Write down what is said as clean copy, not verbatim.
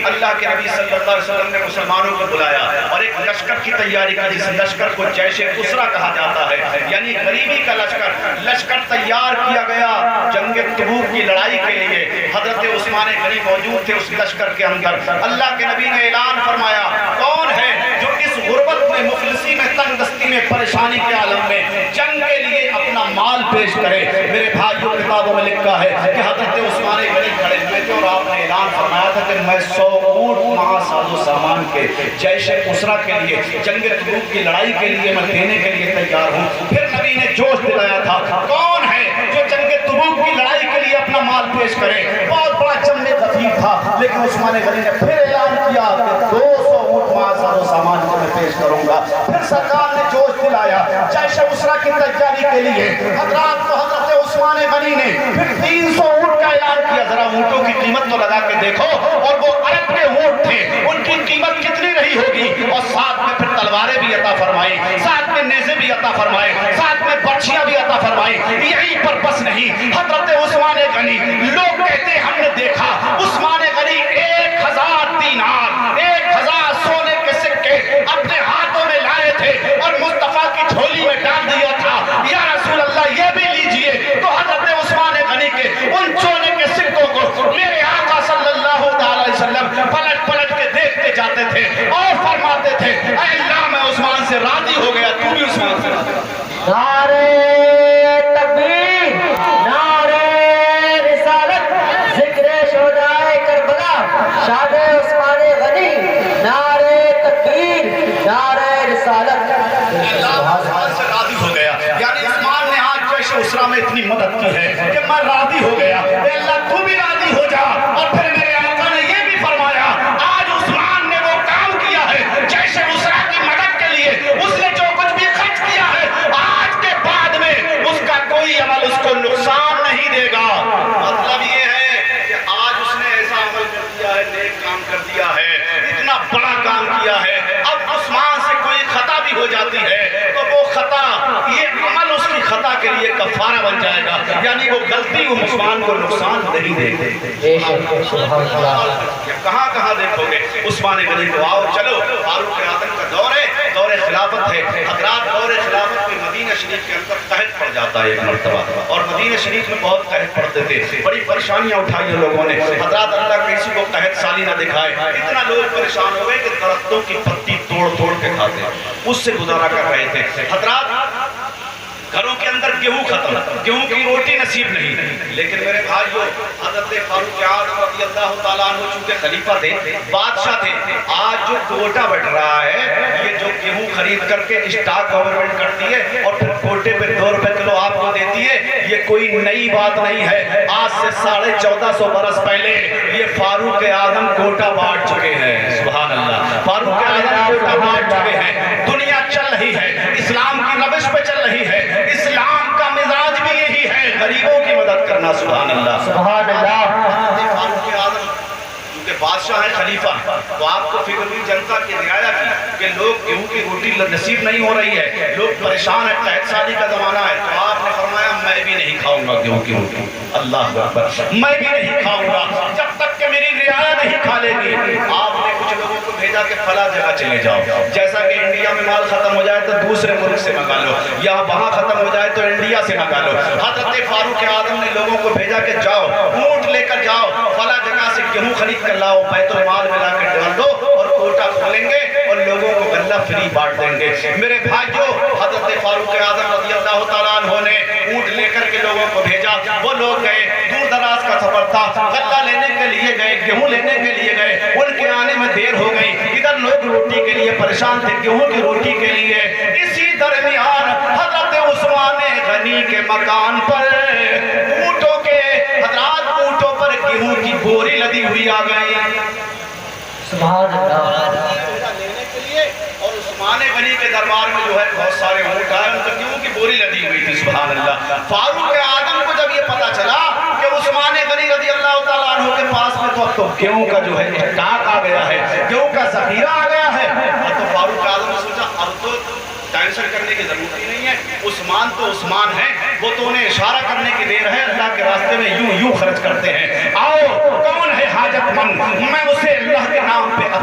اللہ کے نبی صلی اللہ علیہ وسلم نے مسلمانوں کو بلایا اور ایک لشکر کی تیاری کی، جس لشکر کو جیش اسرا کہا جاتا ہے، یعنی غریبی کا لشکر تیار کیا گیا جنگ تبوک کی لڑائی کے لیے۔ حضرت عثمان غنی موجود تھے اس لشکر کے اندر۔ اللہ کے نبی نے اعلان فرمایا، کون ہے جو اس غربت میں، مفلسی میں، تنگ دستی میں، پریشانی کے عالم میں جنگ کے لیے اپنا مال پیش کرے؟ میرے بھائیوں کتابوں میں لکھا ہے کہ حضرت عثمان غنی کھڑے ہوئے تھے اور آپ نے اعلان فرمایا تھا کہ میں 100 اونٹ مع ساز و سامان کے جیش اسرا کے لیے، جنگ تبوک کی لڑائی کے لیے میں دینے کے لیے تیار ہوں۔ پھر نبی نے جوش دلایا تھا، کون ہے جو جنگ تبوک کی لڑائی کے لیے اپنا مال پیش کرے؟ بہت بڑا جم غفیر تھا، لیکن عثمان غنی نے پھر اعلان کیا کہ 200 اونٹ مع ساز و سامان کو میں پیش کروں گا۔ پھر سرکار نے جوش دلایا جیش اسرا کی تیاری کے لیے۔ حضرات کو حضرت عثمان غنی نے پھر 300 اونٹ کا اعلان کیا۔ ذرا اونٹوں کی قیمت تو لگا کے دیکھو، اور وہ عرب کے اونٹ تھے، ان کی قیمت کتنی رہی ہوگی؟ اور ساتھ میں پھر تلواریں بھی عطا فرمائی، ساتھ میں نیزے بھی عطا فرمائے، ساتھ میں برچھیاں بھی عطا فرمائی۔ یہی پر بس نہیں، حضرت عثمان غنی، لوگ کہتے ہیں ہم نے دیکھا عثمان غنی 1000 دینار، 1000 سونے کے سکے اپنے ہاتھوں میں لائے تھے اور مصطفیٰ کی جھولی میں ڈال دیا تھا۔ یا رسول اللہ یہ بھی لیجئے۔ تو حضرت عثمان غنی کے ان سونے کے سکوں کو میرے آقا صلی اللہ علیہ وسلم پلٹ پلٹ کے دیکھتے جاتے تھے اور فرماتے تھے، اے اللہ میں عثمان سے راضی ہو گیا، تو بھی عثمان سے راضی۔ نعرہ تکبیر، نعرہ رسالت، ذکر شہدائے کربلا، شاد عثمان غنی، نعرہ تکبیر، نعرہ رسالت۔ اللہ عثمان سے راضی ہو گیا، یعنی عثمان نے آج جیش اسرا میں اتنی مدد کی ہے کہ میں راضی ہو گیا۔ اے اللہ تو بھی راضی ہو جا۔ اور پھر میرے آقا نے یہ بھی فرمایا، آج عثمان نے وہ کام کیا ہے جیش اسرا کی مدد کے لیے، اس نے جو کچھ بھی خرچ کیا ہے، آج کے بعد میں اس کا کوئی عمل اس کو نقصان نہیں دے گا۔ مطلب یہ ہے کہ آج اس نے ایسا عمل کر دیا ہے، نیک کام کر دیا ہے، اتنا بڑا کام کیا ہے، اب عثمان سے کوئی خطا بھی ہو جاتی ہے تو وہ خطا، یہ عمل اس کی خطا کے لیے کفارہ بن جائے گا، یعنی وہ غلطی عثمان کو نقصان نہیں دے گی۔ کہاں کہاں دیکھو گے عثمان غنی کو؟ آؤ چلو، فاروق اعظم کا دور ہے، دور خلافت ہے۔ حضرات دور خلافت میں مدینہ شریف کے اندر قحط پڑ جاتا ہے ایک مرتبہ، اور مدینہ شریف میں بہت قحط پڑتے تھے، بڑی پریشانیاں اٹھائی ہیں لوگوں نے۔ حضرات اللہ کسی کو قحط سالی نہ دکھائے، اتنا لوگ پریشان ہو گئے کہ درختوں کی پتی توڑ توڑ کے کھاتے، اس سے گزارا کر رہے تھے۔ حضرات گھروں کے اندر گیہوں ختم، گیہوں کی روٹی نصیب نہیں، لیکن میرے بھائیو حضرت فاروق اعظم رضی اللہ تعالیٰ عنہ چونکہ خلیفہ تھے، بادشاہ تھے، آج جو کوٹا بڑھ رہا ہے، یہ جو گیہوں خرید کر کے اسٹاک گورنمنٹ کرتی ہے اور پھر کوٹے پہ 2 روپے کلو آپ کو دیتی ہے، یہ کوئی نئی بات نہیں ہے۔ آج سے 1450 برس پہلے یہ فاروق اعظم کوٹا بانٹ چکے ہیں۔ سبحان اللہ، فاروق اعظم کوٹا بانٹ چکے ہیں۔ دنیا چل رہی ہے، اسلام کی روش پہ چل رہی ہے، اسلام کا مزاج بھی یہی ہے، غریبوں کی مدد کرنا۔ سبحان اللہ، سبحان اللہ۔ فاروق اعظم کیونکہ بادشاہ ہے، خلیفہ، تو آپ کو فکر ہوئی جنتا کی رعایا کی کہ لوگ گیہوں کی روٹی نصیب نہیں ہو رہی ہے، لوگ پریشان ہیں، قحط سالی کا زمانہ ہے، تو آپ نے فرمایا میں بھی نہیں کھاؤں گا گیہوں کی روٹی۔ اللہ اکبر، میں بھی نہیں کھاؤں گا جب تک کہ میری رعایا نہیں کھا لے گی۔ آپ نے کچھ لوگوں کو بھیجا کہ فلاں جگہ چلے جاؤ، جیسا کہ انڈیا میں مال ختم ہو جائے تو دوسرے ملک سے منگا لو، یا وہاں ختم ہو جائے تو انڈیا سے منگا لو۔ حضرت فاروق اعظم نے لوگوں کو بھیجا کہ جاؤ، اونٹ لے کر جاؤ، فلاں جگہ سے گیہوں خرید کر لاؤ، بیت المال میں لا کر ڈال دو اور کوٹا کھولیں گے اور لوگوں کو غلہ فری بانٹ دیں گے۔ میرے بھائیو حضرت فاروق اعظم رضی اللہ تعالیٰ عنہ نے اونٹ لے کر کے لوگوں کو بھیجا، وہ لوگ گئے، دور دراز کا سفر تھا، غلہ لینے کے لیے گئے، گیہوں لینے کے لیے گئے، ان کے آنے میں دیر ہو گئی، ادھر لوگ روٹی کے لیے پریشان تھے، گیہوں کی روٹی کے لیے۔ اسی درمیان حضرت عثمان غنی کے مکان پر اونٹوں کے، حضرات اونٹوں پر گیہوں کی بوری لدی ہوئی آ گئی سبحان اللہ۔ لینے کے لیے، اور عثمان غنی کے دربار میں جو ہے بہت سارے اونٹ آئے، ان پر گیہوں کی بوری لدی ہوئی تھی۔ سبحان اللہ۔ فاروق اعظم کو جب یہ پتا چلا کہ عثمان غنی رضی اللہ تعالیٰ عنہ کے پاس میں تو اب تو گیہوں کا جو ہے اسٹاک آ گیا ہے، گیہوں کا ذخیرہ آ گیا ہے، تو فاروق اعظم نے سوچا اب تو ٹینشن کرنے کی ضرورت ہی نہیں ہے، عثمان تو عثمان ہے، وہ تو انہیں اشارہ کرنے کی دیر ہے، اللہ کے راستے میں یوں خرچ کرتے ہیں، آؤ کون ہے حاجت مند، میں اسے اللہ کے